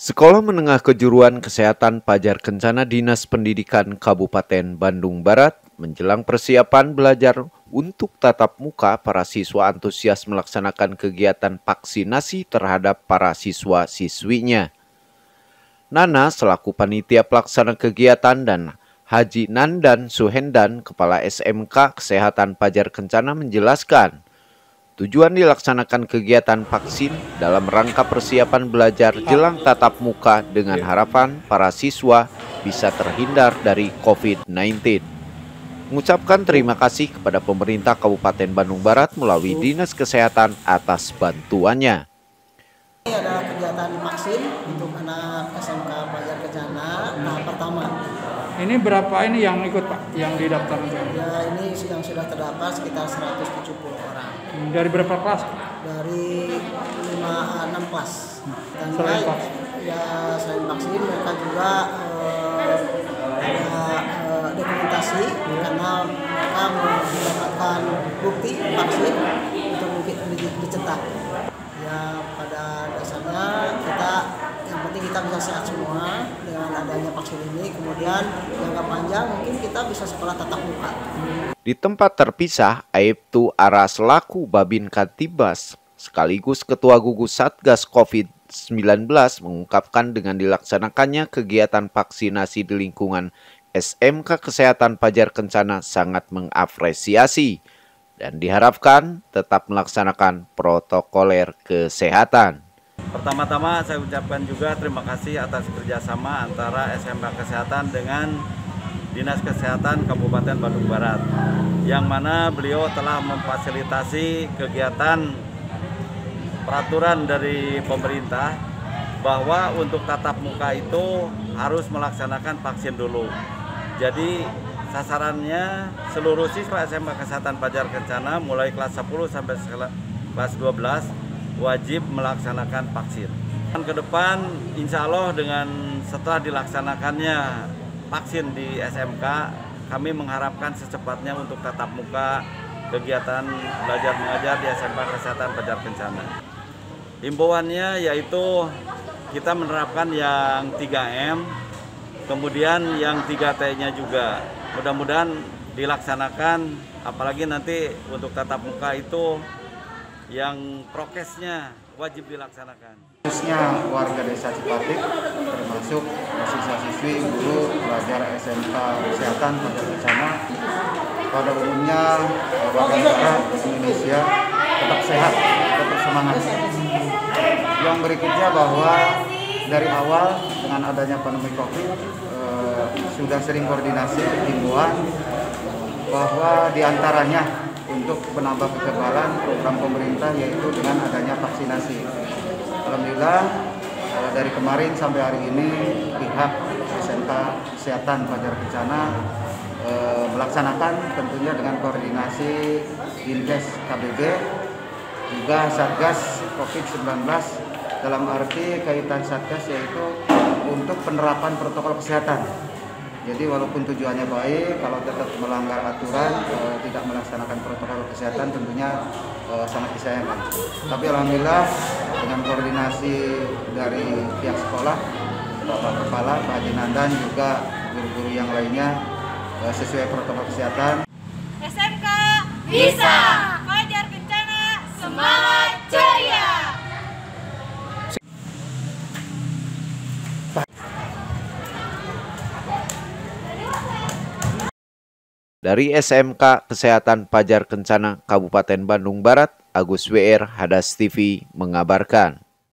Sekolah Menengah Kejuruan Kesehatan Pajar Kencana Dinas Pendidikan Kabupaten Bandung Barat menjelang persiapan belajar untuk tatap muka, para siswa antusias melaksanakan kegiatan vaksinasi terhadap para siswa-siswinya. Nana selaku panitia pelaksana kegiatan dan Haji Nandan Suhendan, Kepala SMK Kesehatan Pajar Kencana menjelaskan, tujuan dilaksanakan kegiatan vaksin dalam rangka persiapan belajar jelang tatap muka dengan harapan para siswa bisa terhindar dari COVID-19. Mengucapkan terima kasih kepada pemerintah Kabupaten Bandung Barat melalui Dinas Kesehatan atas bantuannya. Ini adalah kegiatan vaksin untuk anak SMK Pajar Kencana tahap pertama. Ini berapa ini yang ikut Pak, yang didaftar? Ya, ini yang sudah terdaftar sekitar 170 orang. Dari berapa kelas? Dari 6 kelas. Dan Selain vaksin? Ya, selain vaksin mereka juga ada dokumentasi karena mereka mendapatkan bukti vaksin untuk mungkin dicetak. Ya, pada dasarnya yang penting kita bisa sehat semua dengan adanya vaksin ini. Kemudian jangka panjang mungkin kita bisa sekolah tatap muka. Di tempat terpisah, Aibtu Ara selaku Babin Kantibas sekaligus Ketua Gugus Satgas COVID-19 mengungkapkan dengan dilaksanakannya kegiatan vaksinasi di lingkungan SMK Kesehatan Pajar Kencana sangat mengapresiasi dan diharapkan tetap melaksanakan protokoler kesehatan. Pertama-tama saya ucapkan juga terima kasih atas kerjasama antara SMK Kesehatan dengan Dinas Kesehatan Kabupaten Bandung Barat, yang mana beliau telah memfasilitasi kegiatan peraturan dari pemerintah bahwa untuk tatap muka itu harus melaksanakan vaksin dulu. Jadi sasarannya seluruh siswa SMK Kesehatan Pajar Kencana mulai kelas 10 sampai kelas 12 wajib melaksanakan vaksin. Dan ke depan insya Allah dengan setelah dilaksanakannya vaksin di SMK, kami mengharapkan secepatnya untuk tatap muka kegiatan belajar mengajar di SMK Kesehatan Pajar Kencana. Himbauannya yaitu kita menerapkan yang 3M, kemudian yang 3T-nya juga. Mudah-mudahan dilaksanakan, apalagi nanti untuk tatap muka itu yang prokesnya wajib dilaksanakan. Khususnya warga desa Cipatik, termasuk siswa-siswi, guru, pelajar SMK Kesehatan Pajar Kencana, pada umumnya warga negara Indonesia tetap sehat, tetap semangat. Yang berikutnya bahwa dari awal dengan adanya pandemi COVID sudah sering koordinasi himbauan bahwa diantaranya untuk menambah kekebalan program pemerintah yaitu dengan adanya vaksinasi. Alhamdulillah dari kemarin sampai hari ini pihak SMK Kesehatan Pajar Kencana melaksanakan tentunya dengan koordinasi Dinkes KBB juga Satgas COVID-19, dalam arti kaitan Satgas yaitu untuk penerapan protokol kesehatan. Jadi walaupun tujuannya baik, kalau tetap melanggar aturan, tidak melaksanakan protokol kesehatan tentunya sangat disayangkan. Tapi alhamdulillah dengan koordinasi dari pihak sekolah, Bapak Kepala, Pak Haji Nandan, juga guru-guru yang lainnya sesuai protokol kesehatan. SMK bisa, Pajar Kencana semangat ceria. Dari SMK Kesehatan Pajar Kencana Kabupaten Bandung Barat, Agus WR Hadas TV mengabarkan.